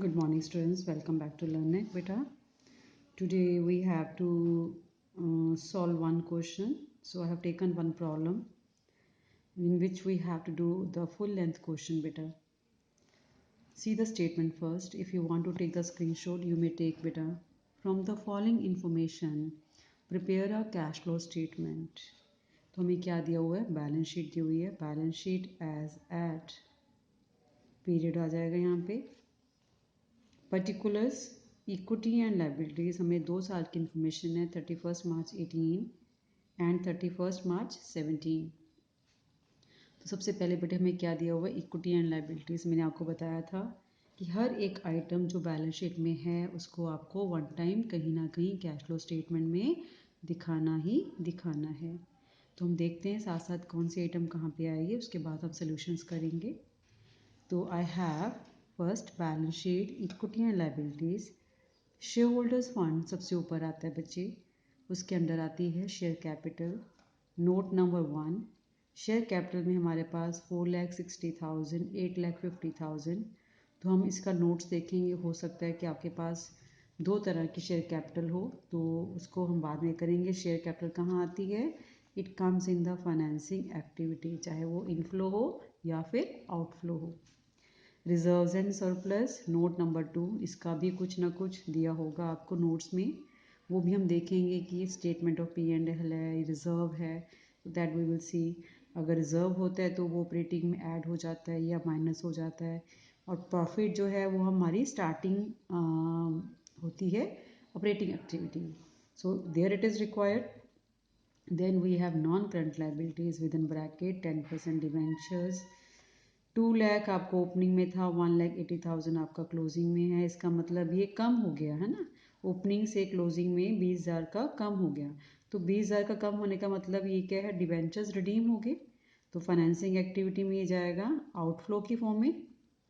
Good morning, students. Welcome back to LearnNet, beta. Today we have to solve one question. So I have taken one problem in which we have to do the full length question, beta. See the statement first. If you want to take the screenshot, you may take, beta. From the following information, prepare a cash flow statement. तो हमें क्या दिया हुआ है? Balance sheet दी हुई है. Balance sheet as at period आ जाएगा यहाँ पे. पर्टिकुलर्स इक्विटी एंड लाइबिलिटीज़ हमें 2 साल की इन्फॉर्मेशन है 31 मार्च 18 एंड 31 मार्च 17. तो सबसे पहले बेटे हमें क्या दिया हुआ है? Equity and liabilities. मैंने आपको बताया था कि हर एक आइटम जो बैलेंस शीट में है उसको आपको वन टाइम कहीं ना कहीं कैश फ्लो स्टेटमेंट में दिखाना ही दिखाना है. तो हम देखते हैं साथ साथ कौन सी आइटम कहाँ पे आएगी, उसके बाद हम सोल्यूशंस करेंगे. तो I have first balance sheet equity and liabilities. Share holders fund सबसे ऊपर आता है बच्चे. उसके अंडर आती है share capital. Note number 1, share capital में हमारे पास 4,60,000, 8,50,000. तो हम इसका नोट्स देखेंगे. हो सकता है कि आपके पास दो तरह की शेयर कैपिटल हो, तो उसको हम बाद में करेंगे. शेयर कैपिटल कहाँ आती है? It comes in the financing activity, चाहे वो इनफ्लो हो या फिर आउटफ्लो हो. Reserves and surplus note number 2, इसका भी कुछ ना कुछ दिया होगा आपको नोट्स में. वो भी हम देखेंगे कि statement of P and L है, रिजर्व है, दैट वी विल सी. अगर रिजर्व होता है तो वो ऑपरेटिंग में ऐड हो जाता है या माइनस हो जाता है. और प्रॉफिट जो है वो हमारी स्टार्टिंग होती है operating activity. So there it is required. Then we have non current liabilities with in bracket 10% debentures. 2 lakh आपको ओपनिंग में था, 1,80,000 आपका क्लोजिंग में है. इसका मतलब ये कम हो गया है ना, ओपनिंग से क्लोजिंग में 20,000 का कम हो गया. तो 20,000 का कम होने का मतलब ये क्या है? डिवेंचर्स रिडीम हो गए. तो फाइनेंसिंग एक्टिविटी में ये जाएगा आउटफ्लो की फॉर्म में,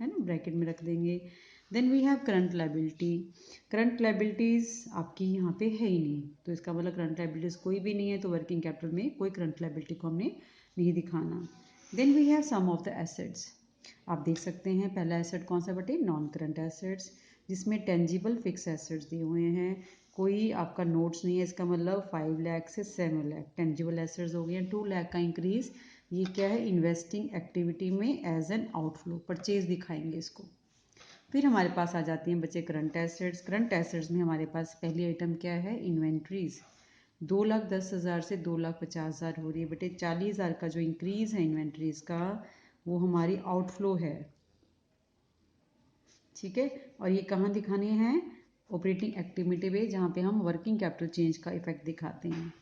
है ना, ब्रैकेट में रख देंगे. Then we have current liability. Current liabilities आपकी यहाँ पे है ही नहीं, तो इसका मतलब करंट लाइबिलिटीज़ कोई भी नहीं है, तो वर्किंग कैपिटल में कोई करंट लाइबिलिटी को हमने नहीं दिखाना. Then we have some of the assets. आप देख सकते हैं पहला एसेट कौन सा बटे? नॉन करंट एसेट्स, जिसमें टेंजिबल फिक्स एसेट्स दिए हुए हैं. कोई आपका नोट्स नहीं है, इसका मतलब 5 लाख से 7 लाख टेंजिबल एसेट्स हो गए हैं. 2 लाख का इंक्रीज, ये क्या है? इन्वेस्टिंग एक्टिविटी में एज एन आउटफ्लो, परचेज दिखाएंगे इसको. फिर हमारे पास आ जाती हैं बच्चे करंट एसेट्स. करंट एसेट्स में हमारे पास पहली आइटम क्या है? इन्वेंट्रीज. 2,10,000 से 2,50,000 हो रही है बेटे. 40,000 का जो इंक्रीज है इन्वेंट्रीज का वो हमारी आउटफ्लो है. ठीक है, और ये कहाँ दिखाने हैं? ऑपरेटिंग एक्टिविटी में, जहाँ पे हम वर्किंग कैपिटल चेंज का इफेक्ट दिखाते हैं.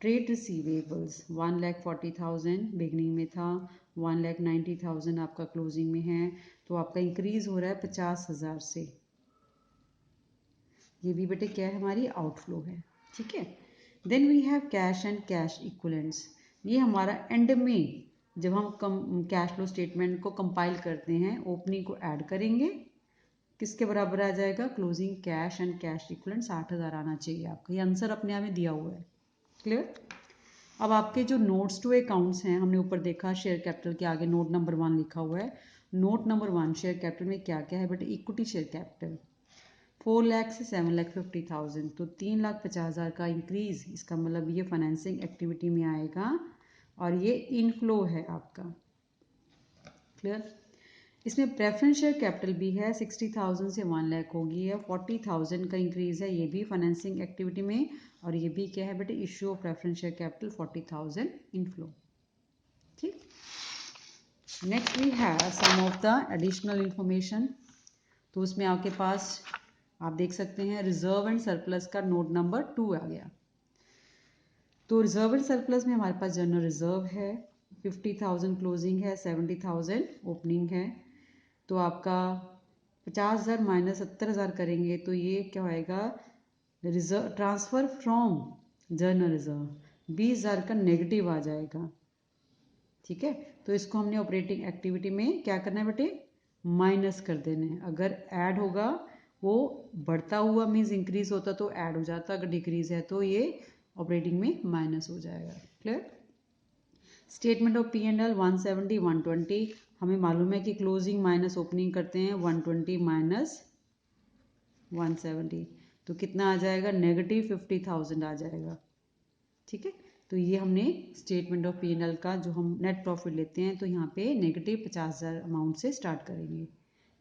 ट्रेड रिसीवेबल्स 1,40,000 बिगनिंग में था, 1,90,000 आपका क्लोजिंग में है. तो आपका इंक्रीज हो रहा है 50,000 से. ये भी बेटे क्या है? हमारी आउटफ्लो है. ठीक है. Then we have cash and cash equivalents. ये हमारा एंड में जब हम कैश फ्लो स्टेटमेंट को कंपाइल करते हैं, ओपनिंग को ऐड करेंगे, किसके बराबर आ जाएगा? Closing cash and cash equivalent 60,000 आना चाहिए आपका. ये आंसर अपने आप में दिया हुआ है. क्लियर. अब आपके जो नोट्स टू अकाउंट्स हैं, हमने ऊपर देखा शेयर कैपिटल के आगे नोट नंबर 1 लिखा हुआ है. नोट नंबर 1 शेयर कैपिटल में क्या क्या है बेटे? इक्विटी शेयर कैपिटल 4 लाख से 7,50,000, तो 3,50,000 का इंक्रीज. इसका मतलब ये फाइनेंसिंग एक्टिविटी में आएगा और ये इनफ्लो है आपका. क्लियर. इसमें प्रेफरेंस शेयर कैपिटल भी है, 60,000 से 1 लाख होगी है. 40,000 का इंक्रीज है, ये भी फाइनेंसिंग एक्टिविटी में. और ये भी क्या है बेटे? Issue of preference share capital 40,000 inflow. ठीक. Next we have some of the additional information. तो उसमें आपके पास आप देख सकते हैं रिजर्व एंड सरप्लस का नोट नंबर 2 आ गया. तो रिजर्व एंड सरप्लस में हमारे पास जनरल रिजर्व है, 50,000 क्लोजिंग है, 70,000 ओपनिंग है. तो आपका 50,000 माइनस 70,000 करेंगे तो ये क्या होएगा? Reserve transfer from general reserve 20,000 का नेगेटिव आ जाएगा. ठीक है, तो इसको हमने ऑपरेटिंग एक्टिविटी में क्या करना है बेटे? माइनस कर देना है. अगर ऐड होगा, वो बढ़ता हुआ मीन्स इंक्रीज होता तो ऐड हो जाता, अगर डिक्रीज है तो ये ऑपरेटिंग में माइनस हो जाएगा. Clear. Statement of P and L 170, 120. हमें मालूम है कि क्लोजिंग माइनस ओपनिंग करते हैं 120 माइनस 170, तो कितना आ जाएगा, नेगेटिव 50,000 आ जाएगा। ठीक है, तो ये हमने स्टेटमेंट ऑफ P&L का जो हम नेट प्रॉफिट लेते हैं तो यहाँ पे नेगेटिव 50,000 अमाउंट से स्टार्ट करेंगे।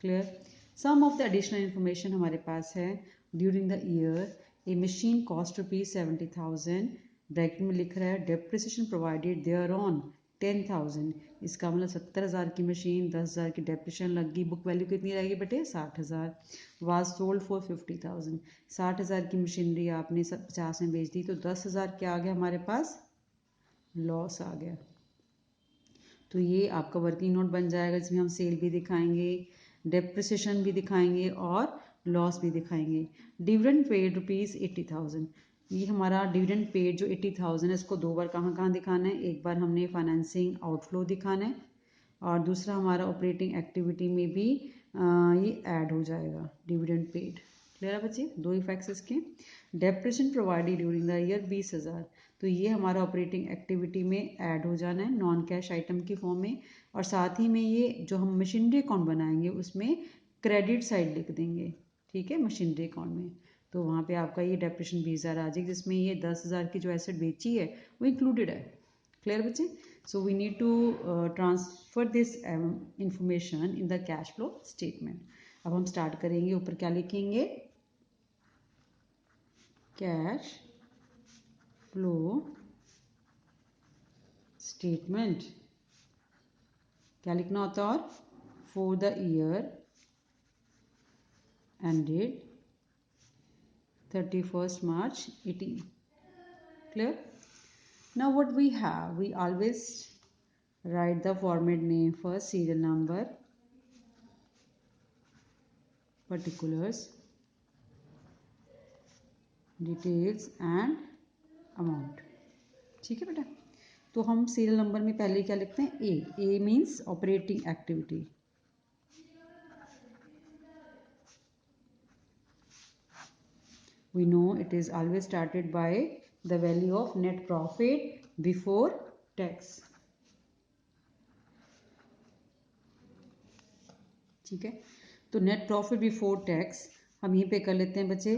Clear. Some of the additional information हमारे पास है। During the year a machine cost ₹70,000, bracket में लिख रहा है डेप्रिसिएशन प्रोवाइडेड देयर ऑन 10,000, इसका मतलब 70,000 की मशीन, 10,000 की डेप्रिसिएशन लग गई, बुक वैल्यू कितनी रहेगी बेटे, 60,000। वाज सोल्ड फॉर 50,000, 60,000 की मशीनरी आपने 50 में बेच दी तो 10,000 क्या आ गया हमारे पास, लॉस आ गया। तो ये आपका वर्किंग नोट बन जाएगा, जिसमें हम सेल भी दिखाएंगे, डेप्रिसिएशन भी दिखाएंगे और लॉस भी दिखाएंगे। डिविडेंड पेड ₹80,000, ये हमारा डिविडेंड पेड जो 80,000 है इसको दो बार कहाँ कहाँ दिखाना है, एक बार हमने फाइनेंसिंग आउटफ्लो दिखाना है और दूसरा हमारा ऑपरेटिंग एक्टिविटी में भी ये ऐड हो जाएगा डिविडेंड पेड। क्लियर है बच्चे, दो इफेक्ट्स इसके। Depreciation provided during the year 20,000, तो ये हमारा ऑपरेटिंग एक्टिविटी में ऐड हो जाना है नॉन कैश आइटम की फॉर्म में, और साथ ही में ये जो हम मशीनरी अकाउंट बनाएंगे उसमें क्रेडिट साइड लिख देंगे। ठीक है, मशीनरी अकाउंट में, तो वहाँ पे आपका ये डेप्रिसिएशन 20,000 आ जाएगी, जिसमें ये 10,000 की जो एसेट बेची है वो इंक्लूडेड है। क्लियर बच्चे, so we need to transfer this information in the cash flow statement. अब हम स्टार्ट करेंगे, ऊपर क्या लिखेंगे, कैश फ्लो स्टेटमेंट, क्या लिखना होता है, और for the year ended 31st March 18. Clear? Now what we have, we always write the format name first, serial number, particulars, details and amount. ठीक है बेटा, तो हम सीरियल नंबर में पहले क्या लिखते हैं, A means operating activity. We know it is always started by the value of net profit before tax. ठीक है, तो नेट प्रॉफिट बिफोर टैक्स हम यहीं पे कर लेते हैं बच्चे,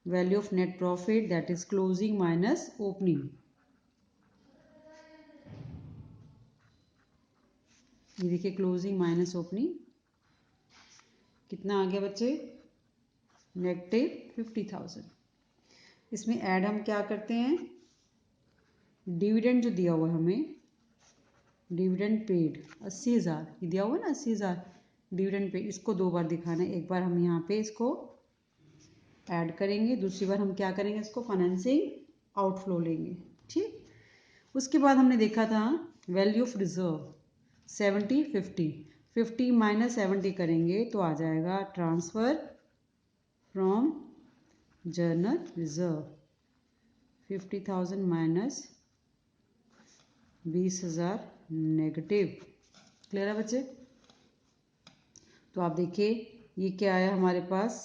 value of net profit that is closing minus opening. ये देखिए क्लोजिंग माइनस ओपनिंग कितना आ गया बच्चे, नेगेटिव 50,000। इसमें ऐड हम क्या करते हैं, डिविडेंड जो दिया हुआ है हमें, डिविडेंड पेड 80,000, ये दिया हुआ है ना 80,000 डिविडेंड पेड, इसको दो बार दिखाना है, एक बार हम यहाँ पे इसको ऐड करेंगे, दूसरी बार हम क्या करेंगे, इसको फाइनेंसिंग आउटफ्लो लेंगे। ठीक, उसके बाद हमने देखा था वैल्यू ऑफ रिजर्व 70 50 माइनस 70 करेंगे तो आ जाएगा transfer from general reserve 50,000 minus 20,000 negative. Clear है बच्चे, तो आप देखिए ये क्या आया हमारे पास,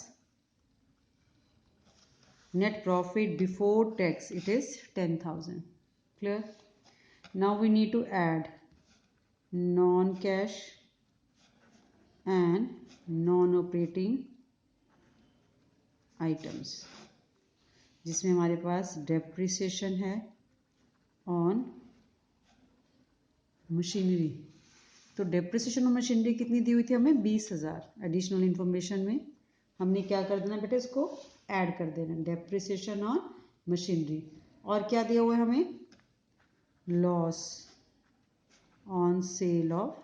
net profit before tax it is 10,000। Clear, now we need to add non cash and non operating items, जिसमें हमारे पास डेप्रिसिएशन है ऑन मशीनरी, तो डेप्रिसिएशन ऑन मशीनरी कितनी दी हुई थी हमें, 20,000। एडिशनल इंफॉर्मेशन में हमने क्या कर देना बेटा, इसको ऐड कर देना, डेप्रिसिएशन ऑन मशीनरी, और क्या दिया हुआ है हमें, loss on sale of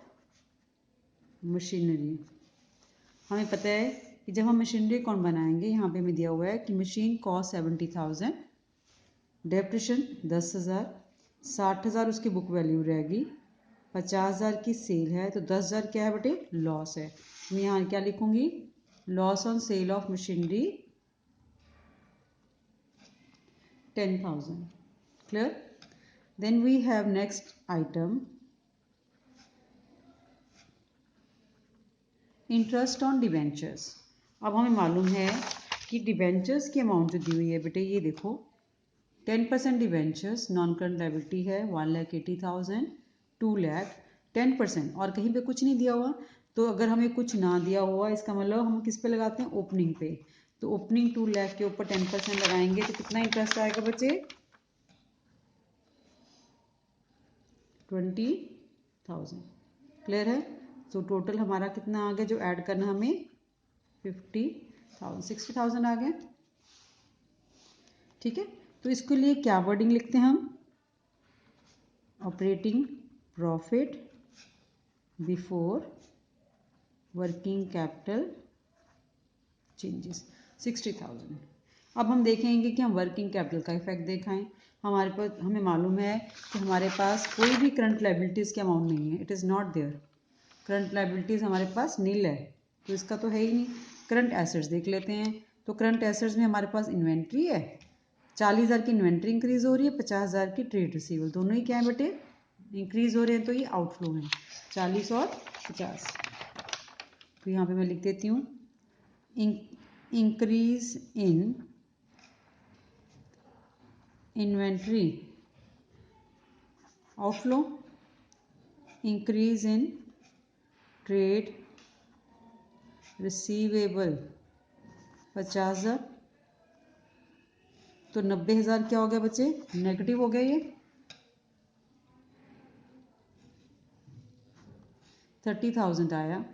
machinery. हमें पता है कि जब हम मशीनरी अकाउंट बनाएंगे, यहाँ पे हमें दिया हुआ है कि मशीन कॉस्ट 70,000, डेप्रिसिएशन 10,000, 60,000 उसकी बुक वैल्यू रहेगी, 50,000 की सेल है, तो 10,000 क्या है बेटे, लॉस है। मैं यहाँ क्या लिखूंगी, loss on sale of machinery 10,000। Clear, then we have next item interest on debentures. अब हमें मालूम है कि डिवेंचर्स की अमाउंट जो दी हुई है बेटे, ये देखो 10% डिवेंचर्स नॉन करंट लायबिलिटी है 1,80,000, 2 लाख 10%, और कहीं पे कुछ नहीं दिया हुआ, तो अगर हमें कुछ ना दिया हुआ इसका मतलब हम किस पे लगाते हैं, ओपनिंग पे, तो ओपनिंग 2 लाख के ऊपर 10% लगाएंगे तो कितना इंटरेस्ट आएगा बच्चे? 20,000। क्लियर है? तो टोटल हमारा कितना आ गया जो ऐड करना हमें? 50,000, 60,000 आ गया। ठीक है, तो इसके लिए क्या वर्डिंग लिखते हैं हम? Operating profit before working capital changes 60,000। अब हम देखेंगे कि हम वर्किंग कैपिटल का इफेक्ट दिखाएं। हमारे पास हमें मालूम है कि हमारे पास कोई भी करंट लायबिलिटीज़ के अमाउंट नहीं है, it is not there. Current liabilities हमारे पास नील है, तो इसका तो है ही नहीं। करंट एसेट्स देख लेते हैं, तो करंट एसेट्स में हमारे पास इन्वेंट्री है, 40,000 की इन्वेंट्री इंक्रीज हो रही है, 50,000 की ट्रेड रिसीवेबल, दोनों ही क्या है बेटे? इंक्रीज हो रहे हैं, तो ये आउटफ्लो है 40 और 50। तो यहाँ पे मैं लिख देती हूँ increase in inventory outflow, increase in trade receivable 50,000, तो 90,000 क्या हो गया बच्चे? नेगेटिव हो गया ये। 30,000 आया।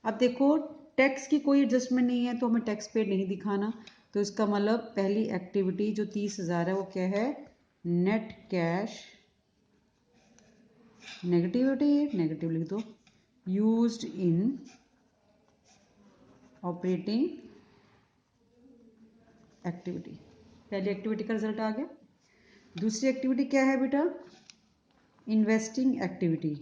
अब देखो टैक्स की कोई एडजस्टमेंट नहीं है, तो हमें टैक्स पेड नहीं दिखाना। तो इसका मतलब पहली एक्टिविटी जो 30,000 है वो क्या है? नेट कैश नेगेटिविटी, नेगेटिव लिख दो। यूज्ड इन ऑपरेटिंग एक्टिविटी, पहली एक्टिविटी का रिजल्ट आ गया। दूसरी एक्टिविटी क्या है बेटा? Investing activity.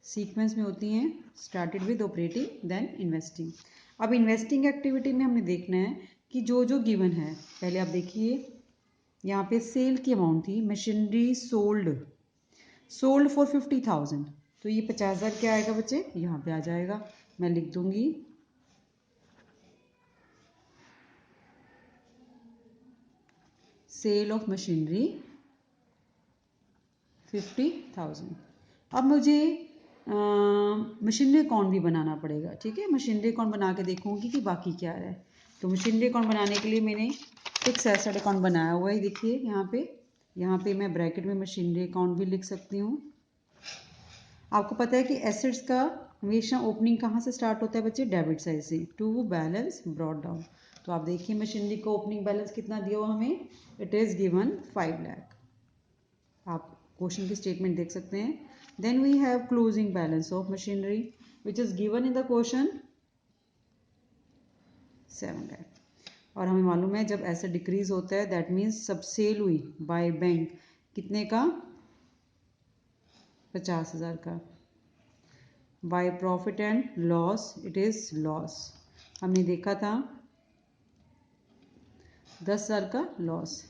सीक्वेंस में होती हैं, started with operating then investing. अब इन्वेस्टिंग एक्टिविटी में हमने देखना है कि जो जो गिवन है, पहले आप देखिए यहाँ पे सेल की अमाउंट थी, मशीनरी सोल्ड फॉर 50,000, तो ये 50,000 क्या आएगा बच्चे? यहाँ पे आ जाएगा। मैं लिख दूंगी सेल ऑफ मशीनरी 50,000। अब मुझे मशीनरी अकाउंट भी बनाना पड़ेगा। ठीक है, मशीनरी अकाउंट बना के देखूंगी कि बाकी क्या है। तो मशीनरी अकाउंट बनाने के लिए मैंने फिक्स एसेट अकाउंट बनाया हुआ है। देखिए यहाँ पे मैं ब्रैकेट में मशीनरी अकाउंट भी लिख सकती हूँ। आपको पता है कि एसेट्स का हमेशा ओपनिंग कहाँ से स्टार्ट होता है बच्चे? डेबिट साइड से, टू बैलेंस ब्रॉट डाउन। तो आप देखिए मशीनरी का ओपनिंग बैलेंस कितना दिया हुआ हमें? It is given 5 lakh. आप क्वेश्चन की स्टेटमेंट देख सकते हैं। Then we have closing balance of machinery which is given in the question 7 lakh. और हमें मालूम है जब ऐसा डिक्रीज होता है दैट मीन्स सब सेल हुई बाय बैंक कितने का? 50,000 का। By profit and loss it is loss, हमने देखा था 10,000 का loss.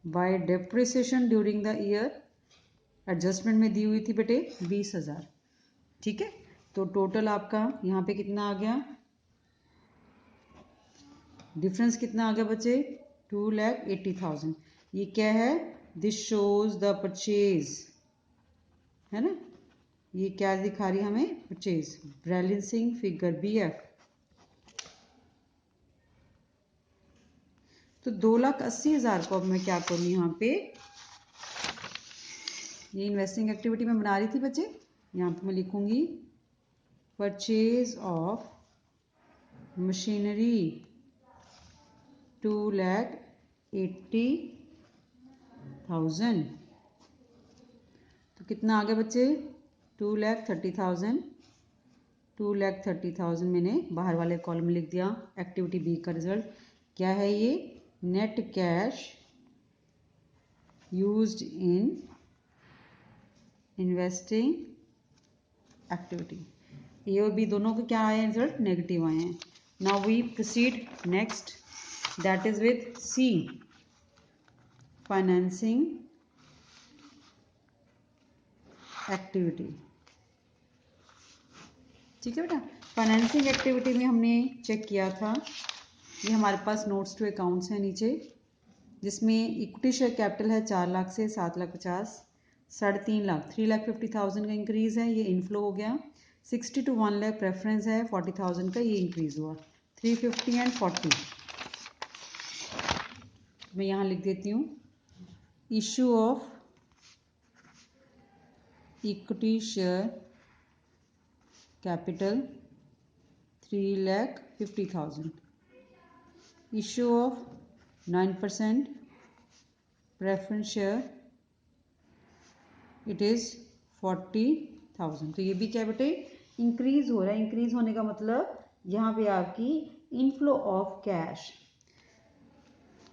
By depreciation during the year adjustment में दी हुई थी बेटे 20,000। ठीक है, तो टोटल आपका यहाँ पे कितना आ गया? डिफरेंस कितना आ गया बच्चे? 2,80,000। ये क्या है? दिस शोज द परचेज, है ना? ये क्या दिखा रही है हमें? Purchase balancing figure BF। तो 2,80,000 को अब मैं क्या करूँ यहाँ पे? ये इन्वेस्टिंग एक्टिविटी में बना रही थी बच्चे, यहाँ पे मैं लिखूंगी परचेज ऑफ मशीनरी 2,80,000। तो कितना आ गया बच्चे? 2,30,000। 2,30,000 मैंने बाहर वाले कॉलम में लिख दिया। एक्टिविटी बी का रिजल्ट क्या है? ये net cash used in investing activity. A और बी दोनों को क्या आए हैं रिजल्ट? नेगेटिव आए हैं। Now we proceed next, that is with C, financing activity. ठीक है बेटा, फाइनेंसिंग एक्टिविटी में हमने चेक किया था, ये हमारे पास नोट्स टू अकाउंट्स हैं नीचे, जिसमें इक्विटी शेयर कैपिटल है 4 लाख से 7,50,000, 3.5 लाख 3,50,000 का इंक्रीज है, ये इनफ्लो हो गया। 60 to 1 लाख प्रेफरेंस है, 40,000 का ये इंक्रीज हुआ। 350 एंड 40। मैं यहाँ लिख देती हूँ issue of equity share capital 3,50,000, issue of 9% preference share it is 40,000। तो ये भी क्या बेटे इंक्रीज हो रहा है। इंक्रीज होने का मतलब यहाँ पे आपकी इनफ्लो ऑफ कैश।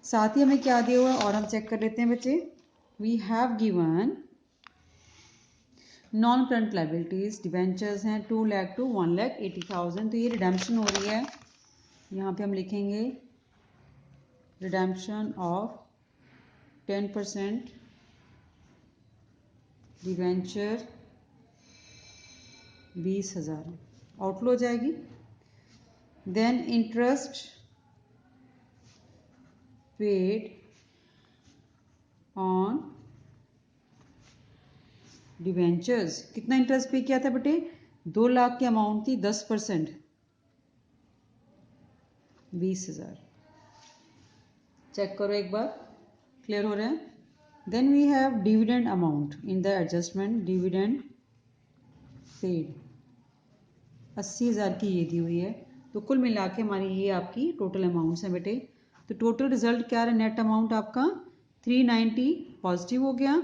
साथ ही हमें क्या दिया हुआ है और हम चेक कर लेते हैं बच्चे। We have given non current liabilities debentures हैं 2 लाख टू 1,80,000। तो ये रिडेम्पशन हो रही है। यहाँ पे हम लिखेंगे रिडेम्पशन ऑफ 10% डिवेंचर 20,000 आउटफ्लो हो जाएगी। Then interest paid on debentures, कितना इंटरेस्ट पे किया था बेटे 2 लाख की अमाउंट थी, 10% 20,000। चेक करो एक बार क्लियर हो रहा है। Then we have dividend amount in the adjustment dividend paid 80,000 की ये दी हुई है। तो कुल मिला के हमारी ये आपकी टोटल अमाउंट्स हैं बेटे। तो टोटल रिजल्ट क्या है, नेट अमाउंट आपका 390 पॉजिटिव हो गया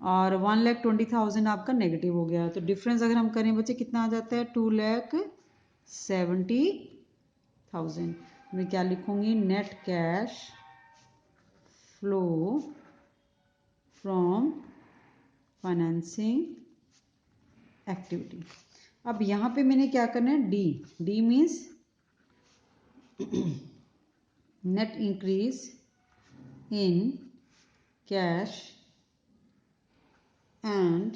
और 1,20,000 आपका नेगेटिव हो गया। तो डिफरेंस अगर हम करें बच्चे कितना आ जाता है 2,70,000। मैं क्या लिखूंगी net cash flow from financing activity. अब यहाँ पे मैंने क्या करना है D means net increase in cash and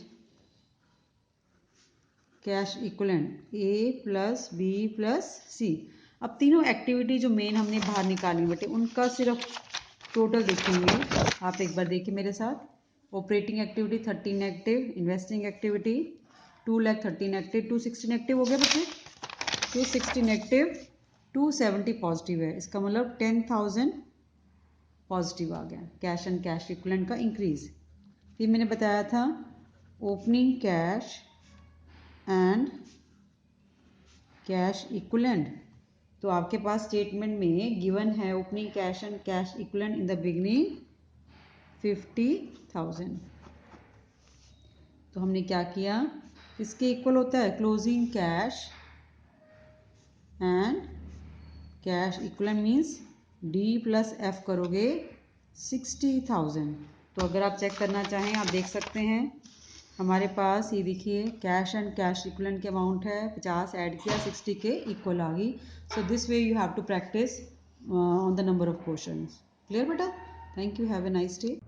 cash equivalent A plus B plus C. अब तीनों एक्टिविटी जो मेन हमने बाहर निकाली बेटे उनका सिर्फ टोटल देखेंगे। आप एक बार देखिए मेरे साथ। Operating activity 30 negative, investing activity 2,30,000 negative, 260 negative हो गया बच्चे, 260 नेगेटिव, 270 पॉजिटिव है। इसका मतलब 10,000 पॉजिटिव आ गया। कैश एंड कैश इक्विवेलेंट का इंक्रीज। फिर मैंने बताया था opening cash and cash equivalent. तो आपके पास स्टेटमेंट में गिवन है opening cash and cash equivalent in the beginning 50,000। तो हमने क्या किया, इसके इक्वल होता है closing cash and cash equivalent means D plus F करोगे 60,000। तो अगर आप चेक करना चाहें आप देख सकते हैं हमारे पास ये देखिए कैश एंड कैश इक्विवेलेंट के अमाउंट है 50 ऐड किया 60 के इक्वल आ गई। So this way you have to practise on the number of questions. Clear बेटा? Thank you, have a nice day.